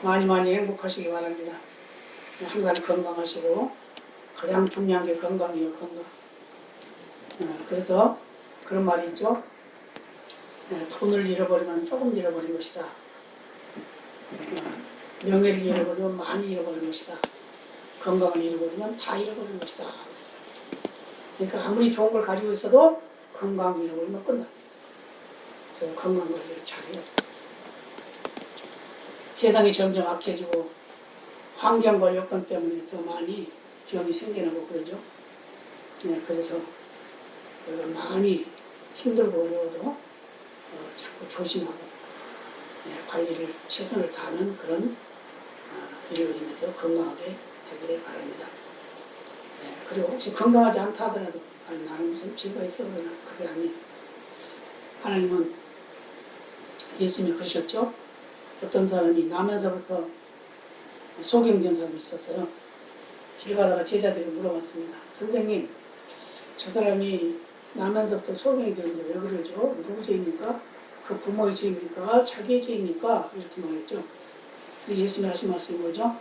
많이 많이 행복하시기 바랍니다. 항상 건강하시고 가장 중요한 게 건강이에요. 건강. 그래서 그런 말이 있죠. 돈을 잃어버리면 조금 잃어버린 것이다. 명예를 잃어버리면 많이 잃어버린 것이다. 건강을 잃어버리면 다 잃어버린 것이다. 그러니까 아무리 좋은 걸 가지고 있어도 건강 잃어버리면 끝나. 건강 관리를 잘해요. 세상이 점점 악해지고 환경과 여건 때문에 더 많이 병이 생겨나고 그러죠. 그래서 많이 힘들고 어려워도 자꾸 조심하고 관리를 최선을 다하는 그런 일로 인해서 건강하게 되기를 바랍니다. 그리고 혹시 건강하지 않다 하더라도 나는 무슨 죄가 있어 그러나 그게 아니에요. 하나님은 예수님이 그러셨죠. 어떤 사람이 나면서부터 소경된 사람이 있었어요. 길 가다가 제자들이 물어봤습니다. 선생님, 저 사람이 나면서부터 소경이 되는데 왜 그러죠? 누구 죄입니까? 그 부모의 죄입니까? 자기의 죄입니까? 이렇게 말했죠. 근데 예수님이 하신 말씀이 뭐죠?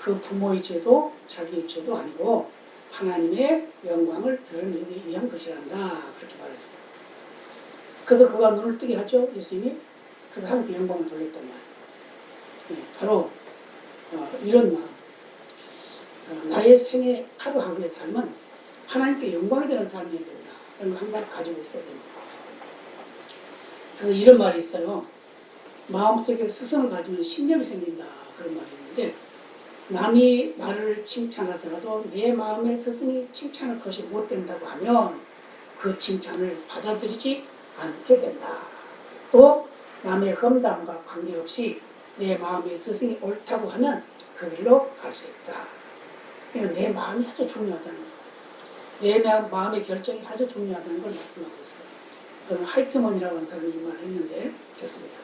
그 부모의 죄도 자기의 죄도 아니고 하나님의 영광을 드러내기 위한 것이란다. 그렇게 말했습니다. 그래서 그가 눈을 뜨게 하죠. 예수님이. 그래서 하나님께 영광을 돌렸단 말이에요. 바로 이런 마음. 나의 생애 하루하루의 삶은 하나님께 영광이 되는 삶이 된다. 그런 걸 항상 가지고 있어야 됩니다. 그래서 이런 말이 있어요. 마음속에 스승을 가지면 신념이 생긴다. 그런 말이 있는데 남이 나를 칭찬하더라도 내 마음에 스승이 칭찬할 것이 못 된다고 하면 그 칭찬을 받아들이지 않게 된다. 또 남의 험담과 관계없이 내 마음에 스승이 옳다고 하면 그 길로 갈 수 있다. 그러니까 내 마음이 아주 중요하다는 거예요. 내 마음의 결정이 아주 중요하다는 걸 말씀하고 있어요. 저는 하이트먼이라고 하는 사람이 이 말을 했는데 그렇습니다.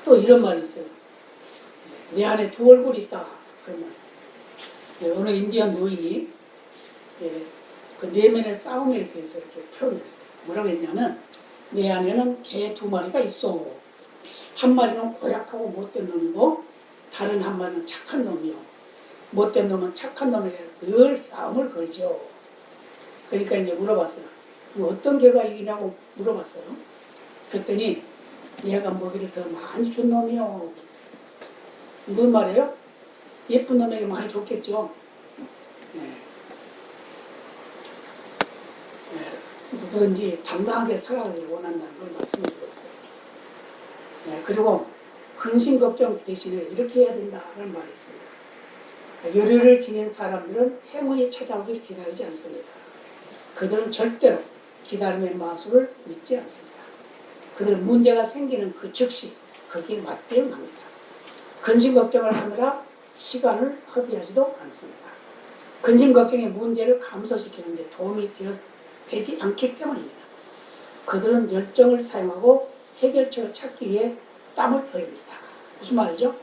또 이런 말이 있어요. 내 안에 두 얼굴이 있다. 그런 말. 어느 인디안 노인이 그 내면의 싸움에 대해서 이렇게 표현했어요. 뭐라고 했냐면 내 안에는 개 두 마리가 있어. 한 마리는 고약하고 못된 놈이고 다른 한 마리는 착한 놈이요. 못된 놈은 착한 놈에게 늘 싸움을 걸죠. 그러니까 이제 물어봤어요. 어떤 개가 이기냐고 물어봤어요. 그랬더니 얘가 먹이를 더 많이 준 놈이요. 무슨 말이에요? 예쁜 놈에게 많이 줬겠죠. 누구든지 당당하게 살아가기를 원한다는 걸 말씀드리고 있어요. 그리고 근심 걱정 대신에 이렇게 해야 된다는 말이 있습니다. 열의를 지닌 사람들은 행운이 찾아오길 기다리지 않습니다. 그들은 절대로 기다림의 마술을 믿지 않습니다. 그들은 문제가 생기는 그 즉시 거기에 맞대응합니다. 근심 걱정을 하느라 시간을 허비하지도 않습니다. 근심 걱정의 문제를 감소시키는 데 도움이 되지 않기 때문입니다. 그들은 열정을 사용하고 해결책을 찾기 위해 땀을 흘립니다. 무슨 말이죠?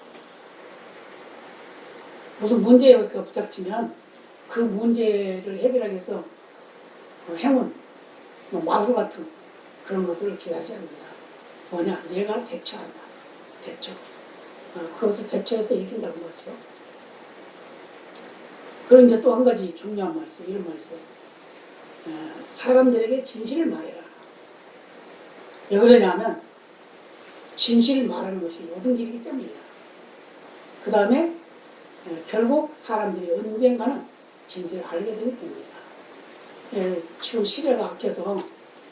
무슨 문제에 부닥치면 그 문제를 해결하기 위해서 행운, 마술 같은 그런 것을 기다리지 않는다. 뭐냐? 내가 대처한다. 대처. 그것을 대처해서 이긴다는 것 같아요. 그런 이제 또 한 가지 중요한 말이 있어요. 이런 말이 있어요. 사람들에게 진실을 말해라. 왜 그러냐면 진실을 말하는 것이 모든 길이기 때문이다. 그 다음에 결국 사람들이 언젠가는 진실을 알게 되기 때문이다. 지금 시대가 악해서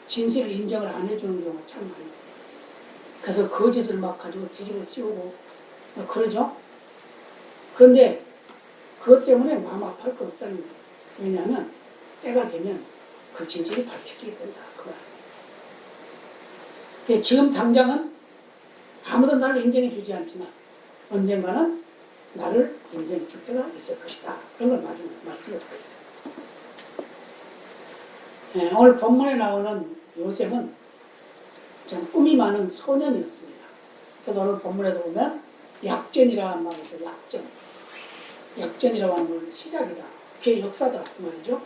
진실을 인정을 안 해주는 경우가 참 많이 있어요. 그래서 거짓을 막 가지고 뒤집어 씌우고 그러죠. 그런데 그것 때문에 마음 아파할 거 없다는 거예요. 왜냐하면 때가 되면 그 진실이 밝혀지게 된다. 그 말. 지금 당장은 아무도 나를 인정해 주지 않지만 언젠가는 나를 인정해 줄 때가 있을 것이다. 그런 걸 말씀을 드리고 있어요. 오늘 본문에 나오는 요셉은 좀 꿈이 많은 소년이었습니다. 그래서 오늘 본문에도 보면 약전이라는 말이 있어요. 약전. 약전이라고 하는 건 시작이다. 그게 역사다. 그 말이죠.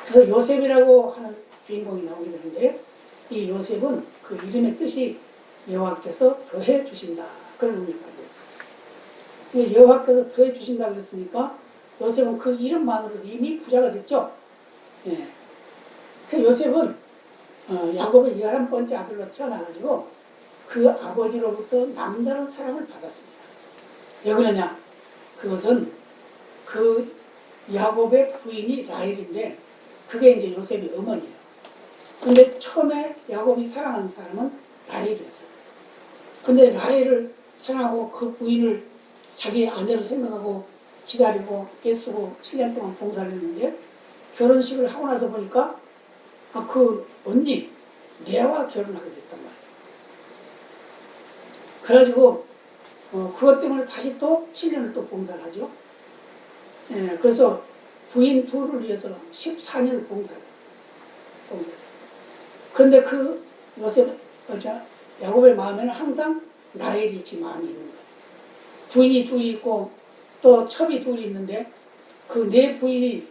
그래서 요셉이라고 하는 주인공이 나오게 되는데 이 요셉은 그 이름의 뜻이 여호와께서 더해 주신다. 그런 의미가 있어요. 여호와께서 더해 주신다 그랬으니까 요셉은 그 이름만으로 이미 부자가 됐죠. 예. 그 요셉은 야곱의 11번째 아들로 태어나가지고 그 아버지로부터 남다른 사랑을 받았습니다. 왜 그러냐? 그것은 그 야곱의 부인이 라헬인데 그게 이제 요셉의 어머니예요. 근데 처음에 야곱이 사랑한 사람은 라헬이었어요. 근데 라헬을 사랑하고 그 부인을 자기 아내로 생각하고 기다리고 애쓰고 7년 동안 봉사를 했는데 결혼식을 하고 나서 보니까 그 언니 레아와 결혼하게 됐단 말이에요. 그래가지고 그것 때문에 다시 또 7년을 또 봉사를 하죠. 예, 그래서 부인 둘을 위해서 14년을 봉사를 해요. 그런데 그 요셉, 야곱의 마음에는 항상 라헬이 지금 마음이 있는 거예요. 부인이 둘이 있고 또 첩이 둘이 있는데 그 네 부인이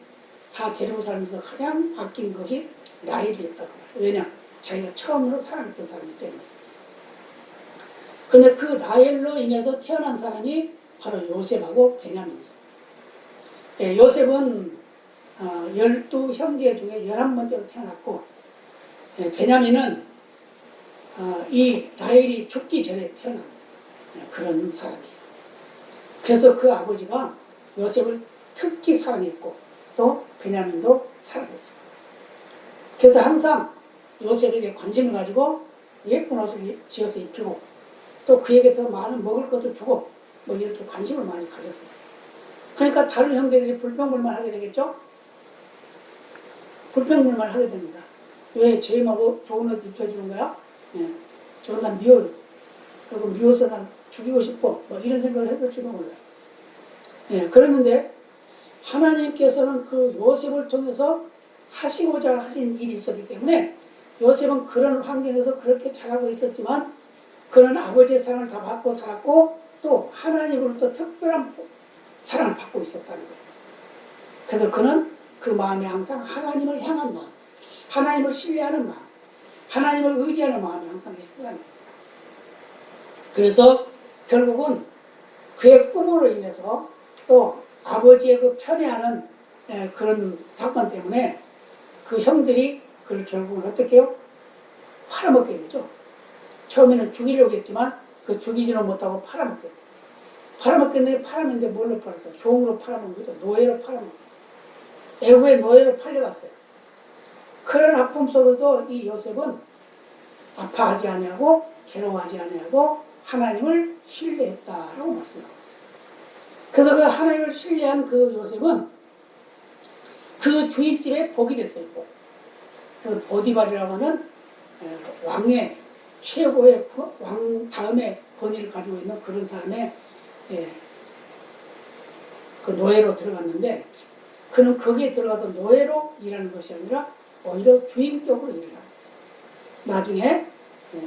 다 데리고 살면서 가장 아낀 것이 라헬이었다고 해요. 왜냐? 자기가 처음으로 사랑했던 사람이기 때문에. 근데 그 라헬로 인해서 태어난 사람이 바로 요셉하고 베냐민이에요. 예, 요셉은 12형제 중에 11번째로 태어났고 베냐민은 이 라헬이 죽기 전에 태어난 그런 사람이에요. 그래서 그 아버지가 요셉을 특히 사랑했고 또 베냐민도 사랑했어요. 그래서 항상 요셉에게 관심을 가지고 예쁜 옷을 지어서 입히고 또 그에게 더 많은 먹을 것을 주고 뭐 이렇게 관심을 많이 가졌어요. 그러니까 다른 형제들이 불평불만 하게 되겠죠? 불평불만 하게 됩니다. 왜 죄임하고 좋은 옷 입혀주는 거야? 예. 저건 난 미워요. 그리고 미워서 난 죽이고 싶어. 뭐 이런 생각을 했을지도 몰라요. 예. 그랬는데 하나님께서는 그 요셉을 통해서 하시고자 하신 일이 있었기 때문에 요셉은 그런 환경에서 그렇게 자라고 있었지만 그는 아버지의 사랑을 다 받고 살았고 또 하나님으로부터 특별한 사랑을 받고 있었다는 거예요. 그래서 그는 그 마음에 항상 하나님을 향한 마음, 하나님을 신뢰하는 마음, 하나님을 의지하는 마음이 항상 있었다는 거예요. 그래서 결국은 그의 꿈으로 인해서 또 아버지의 그 편애하는 그런 사건 때문에 그 형들이 그걸 결국은 어떻게 해요? 팔아먹게 되죠. 처음에는 죽이려고 했지만 그 죽이지는 못하고 팔아먹게 돼요. 팔아먹겠는데 팔아먹는데 뭘로 팔았어요? 종으로 팔아먹는 거죠. 노예로 팔아먹는 거죠. 애굽의 노예로 팔려갔어요. 그런 아픔 속에도 이 요셉은 아파하지 아니하고 괴로워하지 아니하고 하나님을 신뢰했다라고 말씀하고 있어요. 그래서 그 하나님을 신뢰한 그 요셉은 그 주인집에 복이 됐어요. 그 보디발이라고 하는 왕의 최고의 왕 다음에 권위를 가지고 있는 그런 사람의 그 노예로 들어갔는데 그는 거기에 들어가서 노예로 일하는 것이 아니라 오히려 주인격으로 일을 합니다. 나중에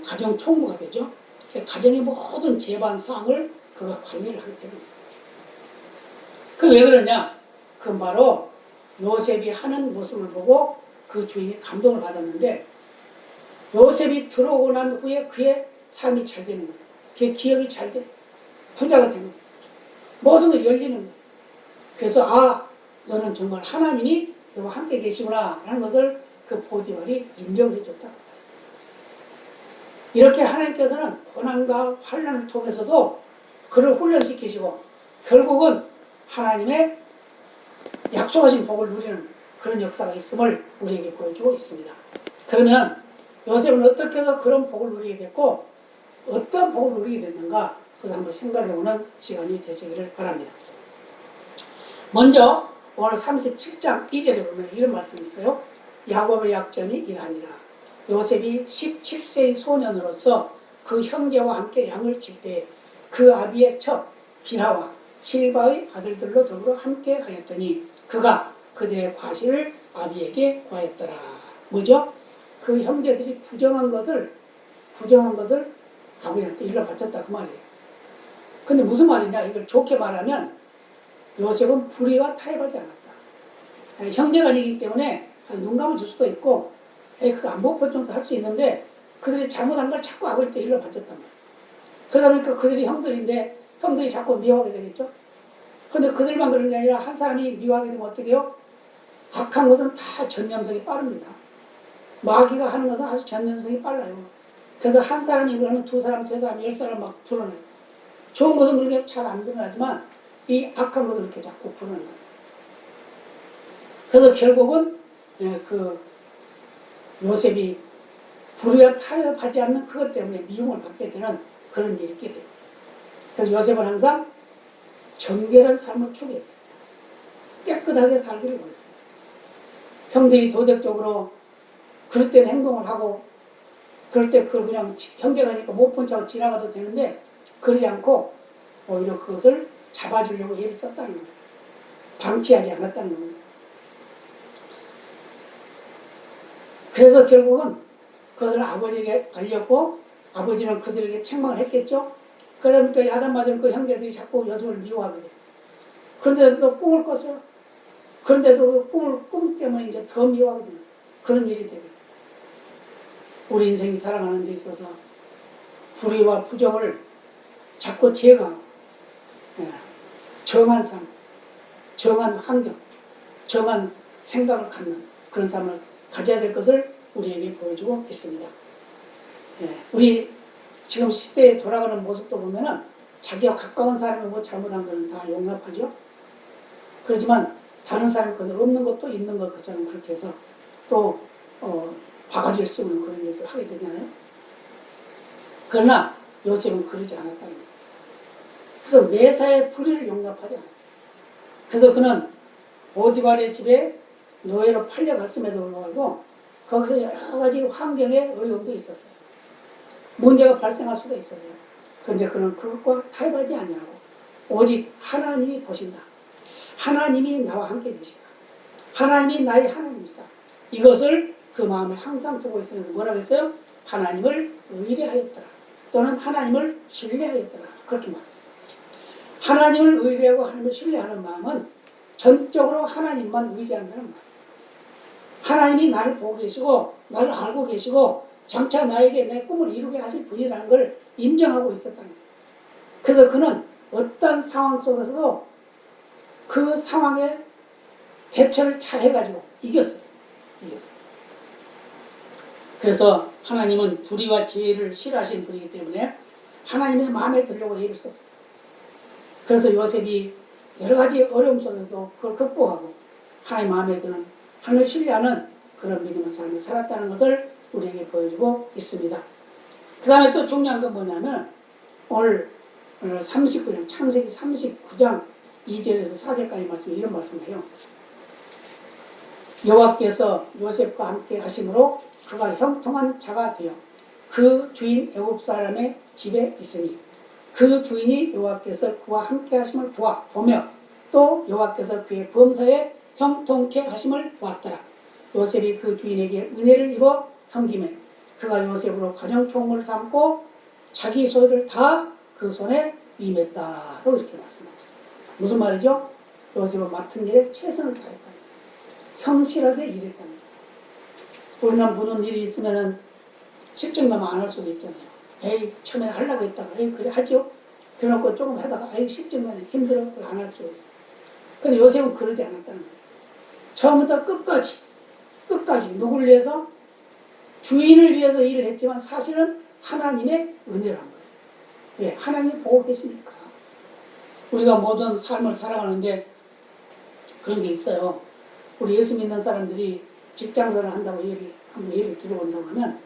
가정 총무가 되죠. 가정의 모든 재반 사항을 그가 관리를 하게 됩니다. 그 왜 그러냐? 그건 바로 요셉이 하는 모습을 보고 그 주인이 감동을 받았는데 요셉이 들어오고 난 후에 그의 삶이 잘 되는 거예요. 그의 기업이 잘 돼. 부자가 되는 거예요. 모든 걸 열리는 거예요. 그래서 너는 정말 하나님이 너와 함께 계시구나 라는 것을 그 보디발이 인정해 줬다. 이렇게 하나님께서는 고난과 환난을 통해서도 그를 훈련시키시고 결국은 하나님의 약속하신 복을 누리는 그런 역사가 있음을 우리에게 보여주고 있습니다. 그러면 요셉은 어떻게 해서 그런 복을 누리게 됐고 어떤 복을 누리게 됐는가 그것을 한번 생각해보는 시간이 되시기를 바랍니다. 먼저 오늘 37장 2절에 보면 이런 말씀이 있어요. 야곱의 약전이 이러하니라. 요셉이 17세의 소년으로서 그 형제와 함께 양을 칠 때 그 아비의 첩 빌하와 실바의 아들들로 더불어 함께 하였더니 그가 그들의 과실을 아비에게 구하였더라. 뭐죠? 그 형제들이 부정한 것을 아버지한테 일러 바쳤다 그 말이에요. 근데 무슨 말이냐? 이걸 좋게 말하면 요셉은 불의와 타협하지 않았다. 형제가 아니기 때문에 눈 감아줄 수도 있고 그거 안 보고 정도 할 수 있는데 그들이 잘못한 걸 자꾸 아버지 때 일러 바쳤단 말이에요. 그러다 보니까 그들이 형들인데 형들이 자꾸 미워하게 되겠죠. 근데 그들만 그런 게 아니라 한 사람이 미워하게 되면 어떻게 해요? 악한 것은 다 전염성이 빠릅니다. 마귀가 하는 것은 아주 전염성이 빨라요. 그래서 한 사람이 그러면 두 사람, 세 사람, 열 사람 막 불어나요. 좋은 것은 그렇게 잘 안 드러나지만 이 악한 것은 이렇게 자꾸 불어나요. 그래서 결국은 그 요셉이 불의와 타협하지 않는 그것 때문에 미움을 받게 되는 그런 일이 있게 돼요. 그래서 요셉은 항상 정결한 삶을 추구했어요. 깨끗하게 살기를 원했어요. 형들이 도덕적으로 그럴 때는 행동을 하고 그럴 때 그걸 그냥 형제가니까 못 본 척 지나가도 되는데 그러지 않고 오히려 그것을 잡아주려고 애를 썼다는 거예요. 방치하지 않았다는 겁니다. 그래서 결국은 그것을 아버지에게 알렸고 아버지는 그들에게 책망을 했겠죠. 그러다 보니까 야단맞은 그 형제들이 자꾸 요셉을 미워하게 돼요. 그런데도 또 꿈을 꿨어요. 그런데도 그 꿈 때문에 이제 더 미워하게 돼요. 그런 일이 되게 돼요. 우리 인생이 살아가는 데 있어서 불의와 부정을 자꾸 제거하고 정한 삶, 정한 환경, 정한 생각을 갖는 그런 삶을 가져야 될 것을 우리에게 보여주고 있습니다. 우리 지금 시대에 돌아가는 모습도 보면은 자기와 가까운 사람이 뭐 잘못한 거는 다 용납하죠. 그렇지만 다른 사람 것은 없는 것도 있는 것처럼 그렇게 해서 또 바가지를 씌우는 그런 일도 하게 되잖아요. 그러나 요셉은 그러지 않았다는 거예요. 그래서 매사에 불의를 용납하지 않았어요. 그래서 그는 보디발의 집에 노예로 팔려갔음에도 불구하고 거기서 여러 가지 환경에 어려움도 있었어요. 문제가 발생할 수도 있어요. 그런데 그는 그것과 타협하지 아니하고 오직 하나님이 보신다. 하나님이 나와 함께 계시다. 하나님이 나의 하나님이시다. 이것을 그 마음에 항상 두고 있으면서 뭐라고 했어요? 하나님을 의뢰하였더라. 또는 하나님을 신뢰하였더라. 그렇게 말합니다. 하나님을 의뢰하고 하나님을 신뢰하는 마음은 전적으로 하나님만 의지한다는 말이에요. 하나님이 나를 보고 계시고 나를 알고 계시고 장차 나에게 내 꿈을 이루게 하실 분이라는 걸 인정하고 있었다는 거예요. 그래서 그는 어떤 상황 속에서도 그 상황에 대처를 잘 해가지고 이겼어요. 그래서 하나님은 불의와 지혜를 싫어하시는 분이기 때문에 하나님의 마음에 들려고 애를 썼어요. 그래서 요셉이 여러 가지 어려움 속에서도 그걸 극복하고 하나님 마음에 드는 하나님을 신뢰하는 그런 믿음의 삶을 살았다는 것을 우리에게 보여주고 있습니다. 그 다음에 또 중요한 건 뭐냐면 오늘 39장 창세기 39장 2절에서 4절까지 말씀 이런 말씀이에요. 여호와께서 요셉과 함께 하심으로 그가 형통한 자가 되어 그 주인 애굽 사람의 집에 있으니 그 주인이 여호와께서 그와 함께 하심을 보며 또 여호와께서 그의 범사에 형통케 하심을 보았더라. 요셉이 그 주인에게 은혜를 입어 섬기매 그가 요셉으로 가정총무를 삼고 자기 소유를 다 그 손에 임했다라고 이렇게 말씀하고 있습니다. 무슨 말이죠? 요셉은 맡은 일에 최선을 다했다. 성실하게 일했다는 거예요. 우리는 무슨 일이 있으면은 실증나면 안 할 수도 있잖아요. 에이, 처음에 하려고 했다가, 에이, 그래, 하죠? 그래놓고 조금 하다가, 에이, 실증나니 힘들어. 그걸 안 할 수가 있어요. 근데 요셉은 그러지 않았다는 거예요. 처음부터 끝까지 누구를 위해서? 주인을 위해서 일을 했지만 사실은 하나님의 은혜란 거예요. 왜? 하나님이 보고 계시니까. 우리가 모든 삶을 살아가는데 그런 게 있어요. 우리 예수 믿는 사람들이 직장생활을 한다고 한번 예를 들어본다고 하면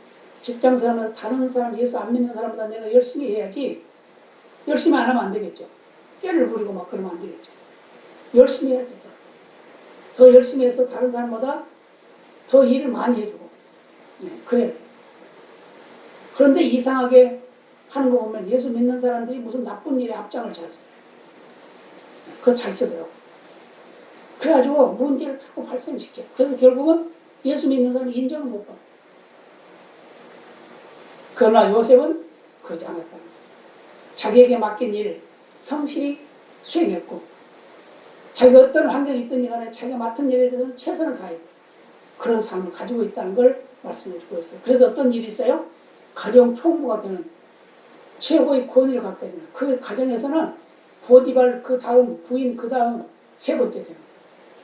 직장생활은 다른 사람, 예수 안 믿는 사람보다 내가 열심히 해야지 열심히 안 하면 안 되겠죠. 깨를 부리고 막 그러면 안 되겠죠. 열심히 해야 되죠. 더 열심히 해서 다른 사람보다 더 일을 많이 해주고 그래. 그런데 이상하게 하는 거 보면 예수 믿는 사람들이 무슨 나쁜 일에 앞장을 잘 써요. 그거 잘 쓰더라고. 그래가지고 문제를 자꾸 발생시켜. 그래서 결국은 예수 믿는 사람이 인정을 못 받아요. 그러나 요셉은 그러지 않았다는 거예요. 자기에게 맡긴 일 성실히 수행했고 자기가 어떤 환경이 있든지 간에 자기가 맡은 일에 대해서는 최선을 다해요. 그런 삶을 가지고 있다는 걸 말씀해 주고 있어요. 그래서 어떤 일이 있어요? 가정 총무가 되는 최고의 권위를 갖게 되는 그 가정에서는 보디발 그 다음 부인 그 다음 세 번째 되는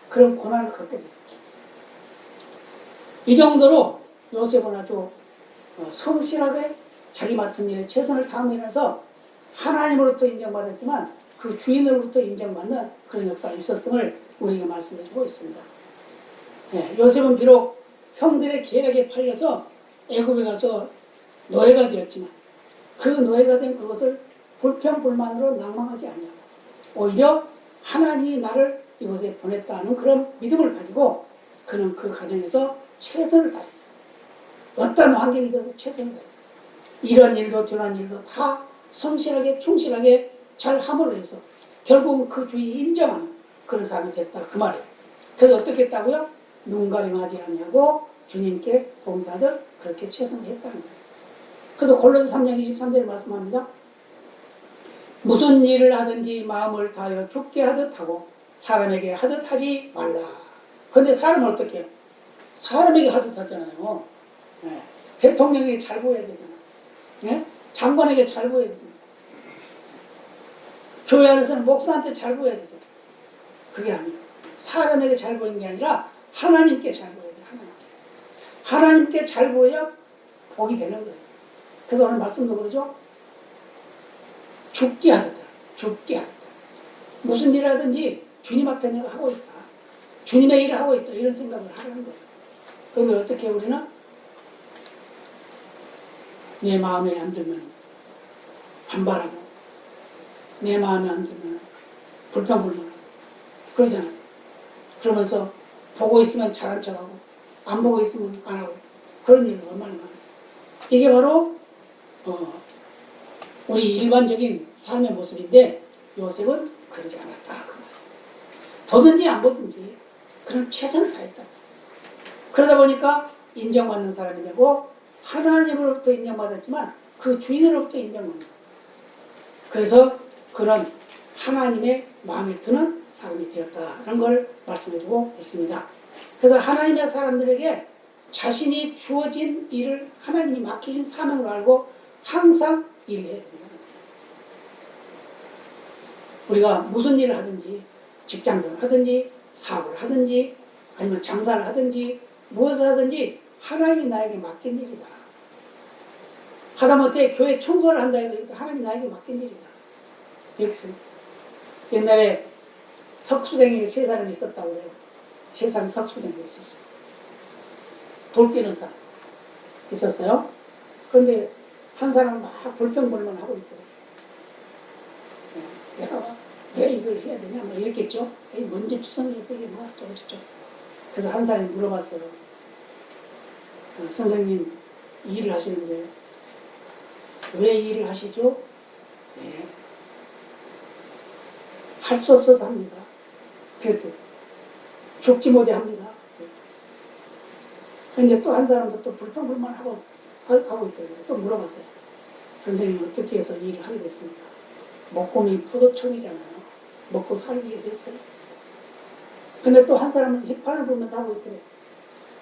그런 권한을 갖게 됩니다. 이 정도로 요셉은 아주 성실하게 자기 맡은 일에 최선을 다하면서 하나님으로부터 인정받았지만 그 주인으로부터 인정받는 그런 역사가 있었음을 우리에게 말씀해주고 있습니다. 예, 요셉은 비록 형들의 계략에 팔려서 애굽에 가서 노예가 되었지만 그 노예가 된 그것을 불평불만으로 낭망하지 아니하고 오히려 하나님이 나를 이곳에 보냈다는 그런 믿음을 가지고 그는 그 가정에서 최선을 다했어요. 어떤 환경이든 최선을 다했어요. 이런 일도 저런 일도 다 성실하게 충실하게 잘 함으로 해서 결국은 그 주인이 인정하는 그런 사람이 됐다 그 말이에요. 그래서 어떻게 했다고요? 눈가림하지 아니하고 주님께 봉사들 그렇게 최선을 했다는 거예요. 그래서 골로새 3장 23절에 말씀합니다. 무슨 일을 하든지 마음을 다하여 죽게 하듯 하고 사람에게 하듯 하지 말라. 그런데 사람은 어떻게 해요? 사람에게 하듯 하잖아요. 예. 대통령에게 잘 보여야 되잖아. 예? 장관에게 잘 보여야 되잖아. 교회 안에서는 목사한테 잘 보여야 되잖아. 그게 아니에요. 사람에게 잘 보이는 게 아니라 하나님께 잘 보여야 돼. 하나님께 잘 보여야 복이 되는 거예요. 그래서 오늘 말씀도 그러죠. 죽게 하듯 죽게 하듯 무슨 일을 하든지 주님 앞에 내가 하고 있다. 주님의 일을 하고 있다. 이런 생각을 하라는 거예요. 그러면 어떻게 우리는 내 마음에 안 들면 반발하고 내 마음에 안 들면 불평불만하고 그러잖아요. 그러면서 보고 있으면 잘한 척하고 안 보고 있으면 안 하고 그런 일이 얼마나 많아요. 이게 바로 우리 일반적인 삶의 모습인데 요셉은 그러지 않았다. 그 말이에요. 보든지 안 보든지 그런 최선을 다했다. 그러다 보니까 인정받는 사람이 되고 하나님으로부터 인정받았지만 그 주인으로부터 인정받는 거예요. 그래서 그런 하나님의 마음에 드는 사람이 되었다는 걸 말씀해주고 있습니다. 그래서 하나님의 사람들에게 자신이 주어진 일을 하나님이 맡기신 사명을 알고 항상 일을 해야 됩니다. 우리가 무슨 일을 하든지 직장생활을 하든지 사업을 하든지 아니면 장사를 하든지 무엇을 하든지 하나님이 나에게 맡긴 일이다. 하다못해 교회 청소를 한다 해도 하나님이 나에게 맡긴 일이다. 여기서 옛날에 석수쟁이 3사람이 있었다고 해요. 3사람 석수쟁이가 있었어요. 돌 끼는 사람 있었어요. 그런데 한 사람은 막 불평불만하고 있더래요. 내가 왜 이걸 해야 되냐 뭐 이랬겠죠. 먼지 투성이해서 이게 뭐 어쩌고저쩌고. 그래서 한 사람이 물어봤어요. 선생님 일을 하시는데 왜 일을 하시죠? 네. 할 수 없어서 합니다. 그랬더니 죽지 못해 합니다. 근데 또 한 사람도 또 불평불만하고 있더라고요. 또 물어봤어요. 선생님 어떻게 해서 일을 하게 됐습니까? 목공이 포도청이잖아요. 먹고 살기 위해서 했어요. 근데 또 한 사람은 휘판을 불면서 하고 있더래.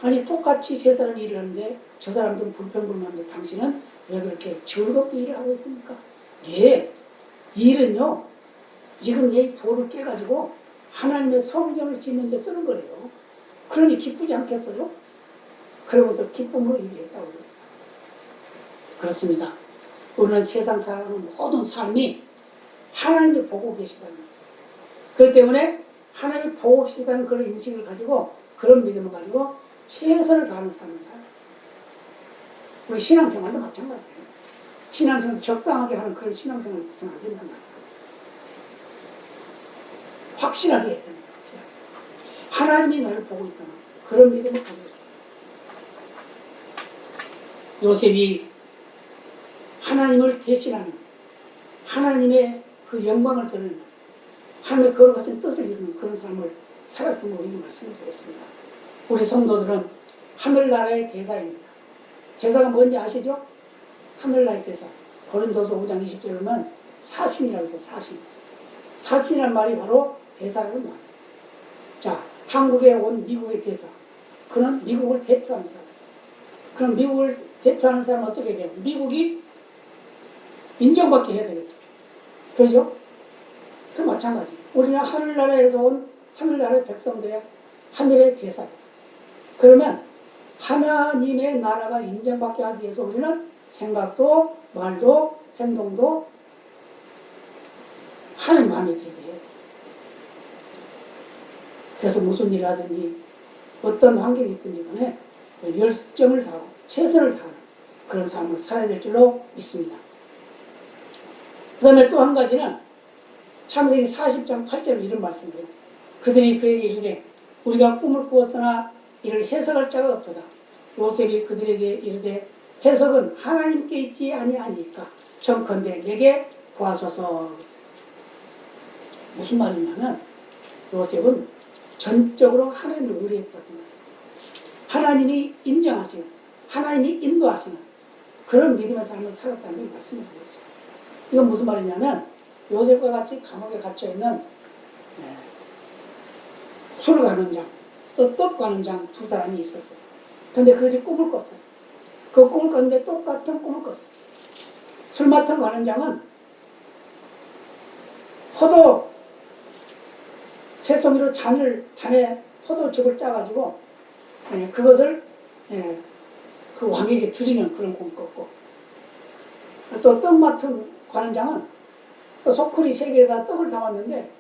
아니 똑같이 3사람이 일을 하는데 저 사람들은 불평불만한데 당신은 왜 그렇게 즐겁게 일을 하고 있습니까? 예, 일은요 지금 이 돌을 깨가지고 하나님의 성전을 짓는 데 쓰는 거래요. 그러니 기쁘지 않겠어요? 그러면서 기쁨으로 일했다고 그래요. 그렇습니다. 우리는 세상 살아가는 모든 삶이 하나님이 보고 계시다는 거예요. 그렇기 때문에 하나님이 보고 계시다는 그런 인식을 가지고 그런 믿음을 가지고 최선을 다하는 삶을 살아요. 우리 신앙생활도 마찬가지예요. 신앙생활도 적당하게 하는 그런 신앙생활을 해서는 안 된단 말이에요. 확실하게 해야 됩니다. 하나님이 나를 보고 있다는 그런 믿음을 가지고 있어요. 요셉이 하나님을 대신하는 하나님의 그 영광을 드리는 하나님의 거룩하신 뜻을 이루는 그런 삶을 살았음을 우리에게 말씀해 주겠습니다. 우리 성도들은 하늘나라의 대사입니다. 대사가 뭔지 아시죠? 하늘나라의 대사. 고린도서 5장 20절에는 사신이라고 해서 사신. 사신이란 말이 바로 대사라는 말이에요. 자, 한국에 온 미국의 대사. 그는 미국을 대표하는 사람. 그럼 미국을 대표하는 사람은 어떻게 돼요? 미국이 인정받게 해야 되겠죠. 그러죠? 그 마찬가지. 우리는 하늘나라에서 온 하늘나라의 백성들의 하늘의 대사예요. 그러면 하나님의 나라가 인정받게 하기 위해서 우리는 생각도 말도 행동도 하나님 마음에 들게 해야 돼요. 그래서 무슨 일을 하든지 어떤 환경이 있든지 간에 열정을 다하고 최선을 다하는 그런 삶을 살아야 될 줄로 믿습니다. 그 다음에 또 한 가지는 창세기 40장 8절에 이런 말씀이에요. 그들이 그에게 이르되 우리가 꿈을 꾸었으나 이를 해석할 자가 없도다. 요셉이 그들에게 이르되 해석은 하나님께 있지 아니하니까 청컨대 내게 구하소서. 무슨 말이냐면 요셉은 전적으로 하나님을 의뢰했거든요. 하나님이 인정하시는, 하나님이 인도하시는 그런 믿음의 삶을 살았다는 걸 말씀을 드리고 있어요. 이건 무슨 말이냐면 요셉과 같이 감옥에 갇혀있는 술 가는 장, 또 떡 가는 장 두 사람이 있었어요. 근데 그들이 꿈을 꿨어요. 그 꿈을 꿨는데 똑같은 꿈을 꿨어요. 술 맡은 가는 장은 포도 새송이로 잔에 포도즙을 짜가지고 그것을 그 왕에게 드리는 그런 꿈을 꿨고, 또 떡 맡은 관원장은 또 소쿠리 3개에다 떡을 담았는데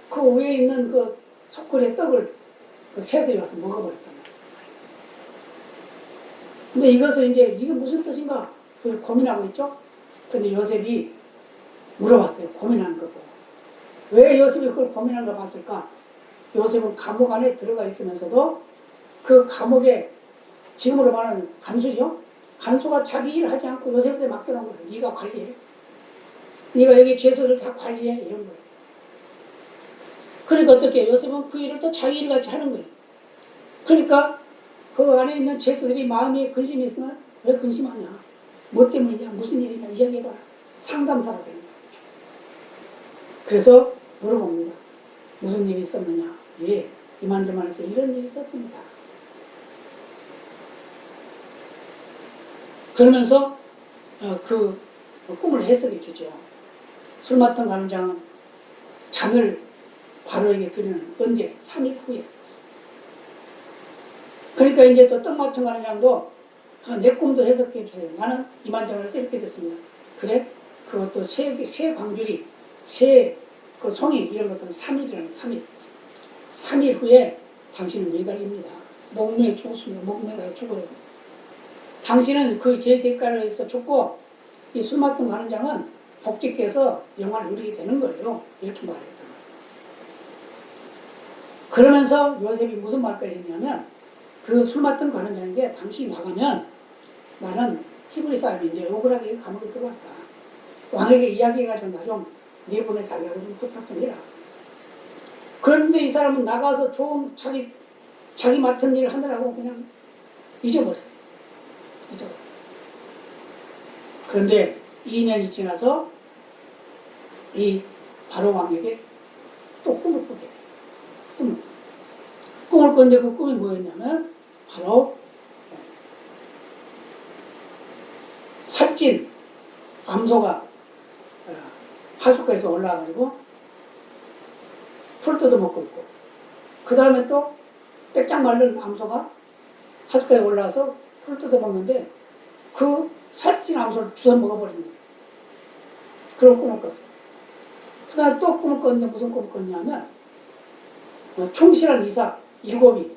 그 위에 있는 그 소쿠리의 떡을 그 새들이 와서 먹어버렸단 말이에요. 근데 이것을 이제 이게 무슨 뜻인가 둘이 고민하고 있죠. 근데 요셉이 물어봤어요. 고민하는 거 보고. 왜 요셉이 그걸 고민하는 걸 봤을까? 요셉은 감옥 안에 들어가 있으면서도 그 감옥에 지금으로 말하는 간수죠. 간수가 자기 일 하지 않고 요셉한테 맡겨놓은 거예요. 네가 관리해. 네가 여기 죄수들 다 관리해. 이런 거예요. 그러니까 어떻게 요셉은 그 일을 또 자기 일같이 하는 거예요. 그러니까 그 안에 있는 죄수들이 마음에 근심이 있으면 왜 근심하냐? 뭐 때문이냐? 무슨 일이냐? 이야기해봐라. 상담사가 되는 거예요. 그래서 물어봅니다. 무슨 일이 있었느냐? 예, 이만저만해서 이런 일이 있었습니다. 그러면서 그 꿈을 해석해 주죠. 술 맡은 관장은 잔을 바로에게 드리는 언제? 3일 후에. 그러니까 이제 또 떡 맡은 관장도 내 꿈도 해석해 주세요. 나는 이만저만해서 이렇게 됐습니다. 그래? 그것도 새 광주리, 그 송이 이런 것들은 3일이라는 3일. 3일 후에 당신은 매달립니다. 목매에 죽었습니다. 목매달려 죽어요. 당신은 그 제 대가를 해서 죽고 이 술 맡은 관원장은 복직해서 영화를 누리게 되는 거예요. 이렇게 말했다. 그러면서 요셉이 무슨 말까지 했냐면 그 술 맡은 관원장에게 당신이 나가면 나는 히브리 사람인데 억울하게 감옥에 들어왔다. 왕에게 이야기해가지고 나 좀 내보내달라고 좀 부탁 좀 해라. 그런데 이 사람은 나가서 좀 자기 맡은 일을 하느라고 그냥 잊어버렸어요. 그런데 2년이 지나서 이 바로 왕에게 또 꿈을 꾸게 돼요. 꿈을 꿨는데 그 꿈이 뭐였냐면 바로 살찐 암소가 하숫가에서 올라와가지고 풀 뜯어먹고 있고, 그 다음에 또 빼짝 마른 암소가 하숫가에 올라와서 풀 뜯어먹는데 그 살찐 암소를 주워 먹어버리는 거예요. 그런 꿈을 꿨어요. 그 다음에 또 꿈을 꿨는데 무슨 꿈을 꿨냐면 충실한 이삭 7이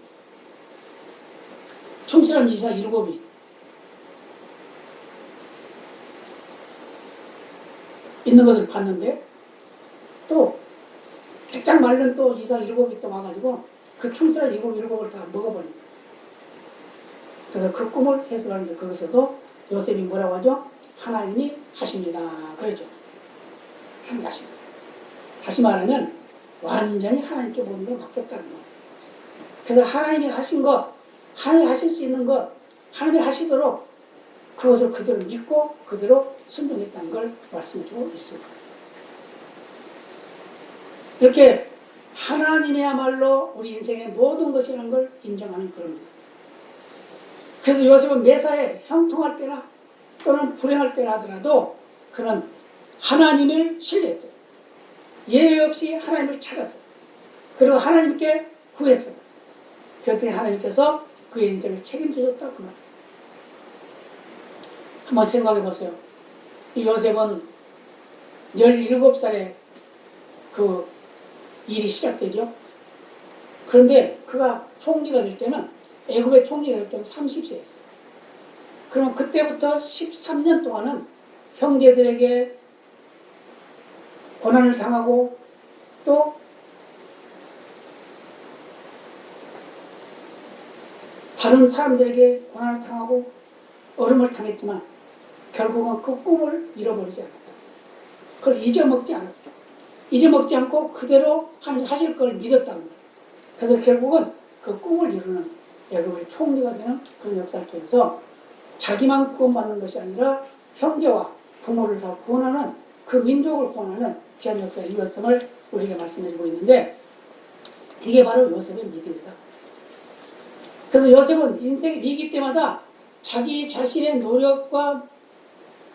있는 것을 봤는데 또 백장 말른 또 이삭 7이 또 와가지고 그 충실한 일곱을 다 먹어버린 거예요. 그래서 그 꿈을 해석하는데 거기서도 요셉이 뭐라고 하죠? 하나님이 하십니다. 그러죠. 하나님이 하십니다. 다시 말하면 완전히 하나님께 모든 걸 맡겼다는 거예요. 그래서 하나님이 하신 것, 하나님이 하실 수 있는 것, 하나님이 하시도록 그것을 그대로 믿고 그대로 순종했다는 걸 말씀해주고 있습니다. 이렇게 하나님이야말로 우리 인생의 모든 것이라는 걸 인정하는 그런 것. 그래서 요셉은 매사에 형통할 때나 또는 불행할 때나 하더라도 그는 하나님을 신뢰했어요. 예외 없이 하나님을 찾았어요. 그리고 하나님께 구했어요. 그랬더니 하나님께서 그의 인생을 책임져줬다 그 말이에요. 한번 생각해 보세요. 이 요셉은 17살에 그 일이 시작되죠. 그런데 그가 총리가 될 때는 애굽의 총리가 될 때는 30세였어요. 그럼 그때부터 13년 동안은 형제들에게 고난을 당하고 또 다른 사람들에게 고난을 당하고 어려움을 당했지만 결국은 그 꿈을 잃어버리지 않았다. 그걸 잊어먹지 않았어요. 잊어먹지 않고 그대로 하실 걸 믿었다는 거예요. 그래서 결국은 그 꿈을 이루는 애굽의 총리가 되는 그런 역사를 통해서 자기만 구원받는 것이 아니라 형제와 부모를 다 구원하는 그 민족을 구원하는 귀한 역사를 이루었음을 우리에게 말씀해주고 있는데 이게 바로 요셉의 믿음이다. 그래서 요셉은 인생의 위기 때마다 자기 자신의 노력과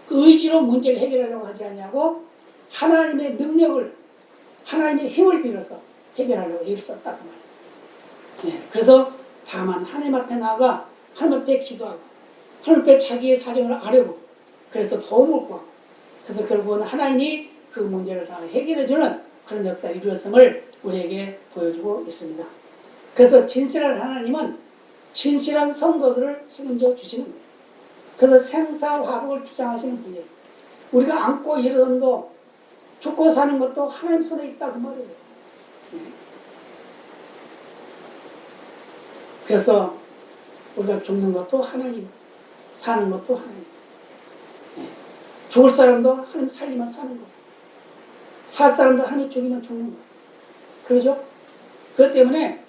그 의지로 문제를 해결하려고 하지 않냐고 하나님의 능력을 하나님의 힘을 빌어서 해결하려고 애를 썼다 그 말이에요. 네, 그래서 다만 하나님 앞에 나아가 하나님 앞에 기도하고 하나님 앞에 자기의 사정을 아뢰고 그래서 도움을 구하고 그래서 결국은 하나님이 그 문제를 다 해결해주는 그런 역사를 이루었음을 우리에게 보여주고 있습니다. 그래서 진실한 하나님은 진실한 성도들을 책임져 주시는 거예요. 그래서 생사화복을 주장하시는 분이에요. 우리가 안고 일어남도 죽고 사는 것도 하나님 손에 있다 그 말이에요. 그래서 우리가 죽는 것도 하나님, 사는 것도 하나님. 죽을 사람도 하나님 살리면 사는 거예요. 살 사람도 하나님 죽이면 죽는 거예요. 그러죠? 그렇기 때문에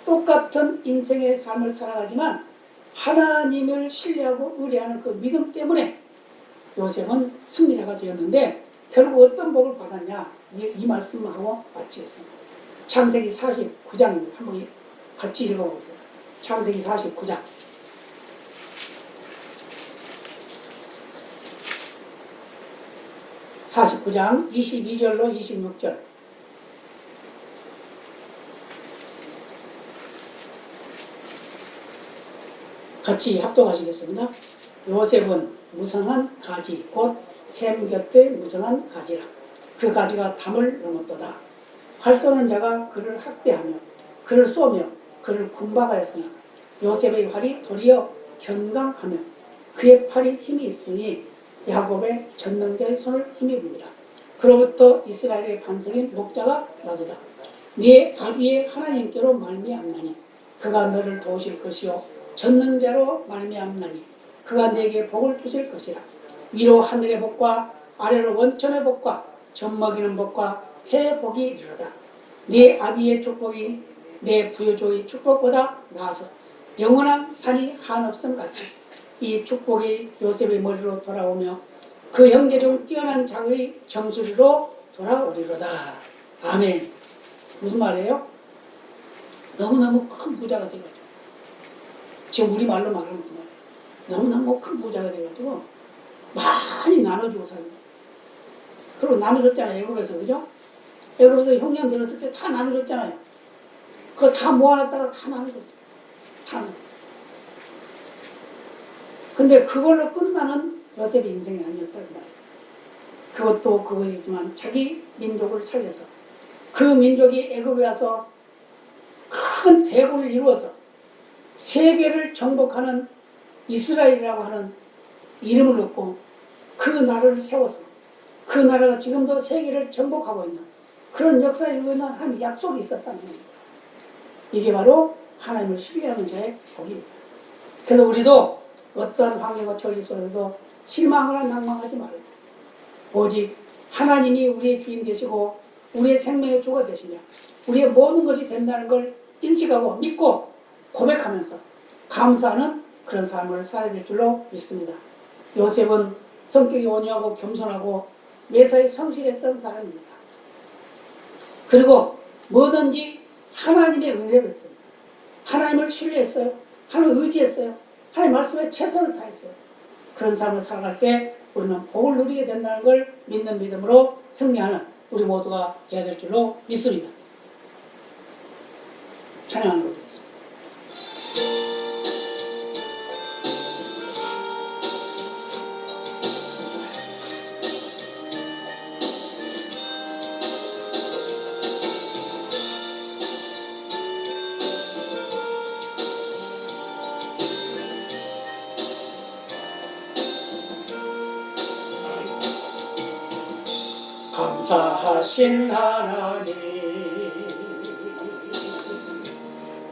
똑같은 인생의 삶을 살아가지만 하나님을 신뢰하고 의뢰하는 그 믿음 때문에 요셉은 승리자가 되었는데 결국 어떤 복을 받았냐 이 말씀하고 마치겠습니다. 창세기 49장입니다. 한번 같이 읽어보세요. 창세기 49장 49장 22절로 26절 같이 합독하시겠습니다. 요셉은 무성한 가지 곧 샘 곁에 무성한 가지라. 그 가지가 담을 넘었도다. 활 쏘는 자가 그를 학대하며 그를 쏘며 그를 군박하였으나 요셉의 활이 도리어 견강하며 그의 팔이 힘이 있으니 야곱의 전능자의 손을 힘입니라. 그로부터 이스라엘의 반석인 목자가 나도다. 네 아비의 하나님께로 말미암나니 그가 너를 도우실 것이요 전능자로 말미암나니 그가 내게 복을 주실 것이라. 위로 하늘의 복과 아래로 원천의 복과 젖먹이는 복과 해 복이 이르다. 네 아비의 축복이 내 부여조의 축복보다 나아서 영원한 산이 한없음 같이 이 축복이 요셉의 머리로 돌아오며 그 형제 중 뛰어난 자의 정수리로 돌아오리로다. 아멘. 무슨 말이에요? 너무너무 큰 부자가 돼가지고 지금 우리 말로 말하는 그 말이에요. 너무너무 큰 부자가 돼가지고 많이 나눠주고 사는 거예요. 그리고 나눠줬잖아요. 애굽에서. 그죠? 애굽에서 형량 들었을 때 다 나눠줬잖아요. 그거 다 모아놨다가 다 나눠줬어요. 다 나눠줬어요. 근데 그걸로 끝나는 요셉의 인생이 아니었다 그 말이에요. 그것도 그것이지만 자기 민족을 살려서 그 민족이 애굽에 와서 큰 대국을 이루어서 세계를 정복하는 이스라엘이라고 하는 이름을 얻고 그 나라를 세워서 그 나라가 지금도 세계를 정복하고 있는 그런 역사를 이루고 있는 하나님의 약속이 있었다는 겁니다. 이게 바로 하나님을 신뢰하는 자의 복입니다. 그래서 우리도 어떠한 환경과 처지 속에서도 실망하거나 낭망하지 말고 오직 하나님이 우리의 주인 되시고 우리의 생명의 주가 되시며 우리의 모든 것이 된다는 걸 인식하고 믿고 고백하면서 감사하는 그런 삶을 살아야 될 줄로 믿습니다. 요셉은 성격이 온유하고 겸손하고 매사에 성실했던 사람입니다. 그리고 뭐든지 하나님의 은혜를 했습니다. 하나님을 신뢰했어요. 하나님을 의지했어요. 하나님 말씀에 최선을 다했어요. 그런 삶을 살아갈 때 우리는 복을 누리게 된다는 걸 믿는 믿음으로 승리하는 우리 모두가 되어야 될 줄로 믿습니다. 찬양하는 것 드리겠습니다. 감사하신 하나님,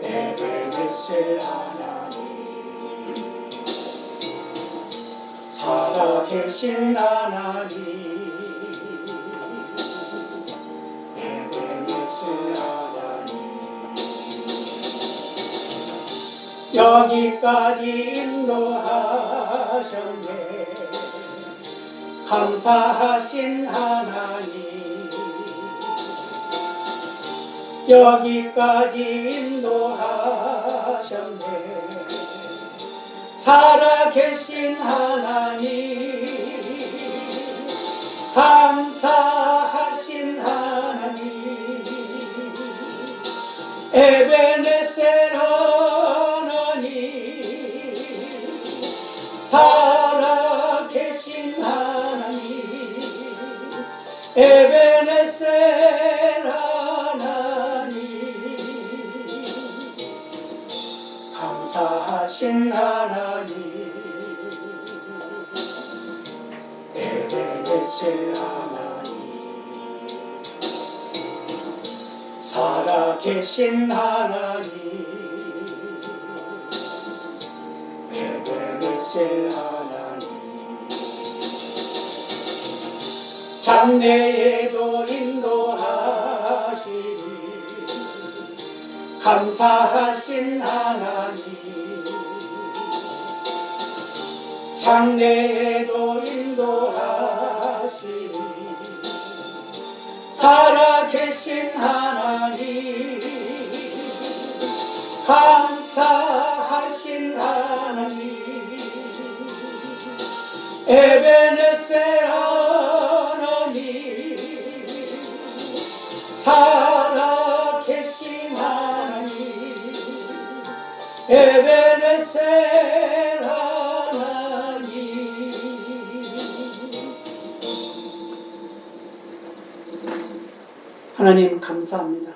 에베네셀 하나님, 살아계신 하나님, 에베네셀 하나님, 여기까지 인도하셨네. 감사하신 하나님, 여기까지 인도하셨네. 살아계신 하나님, 감사하신 하나님, 에베네셀 하나님, 살아계신 하나님, 에베네셀 하나님, 감사하신 하나님, 에베네셀 하나님, 살아계신 하나님, 에베네셀 하나님, 장래에도 인도하시니 감사하신 하나님, 장래에도 인도하시니 살아계신 하나님, 감사하신 하나님, 에베네셀 하나님, 살아계신 하나님, 에베네셀 하나님. 하나님 감사합니다.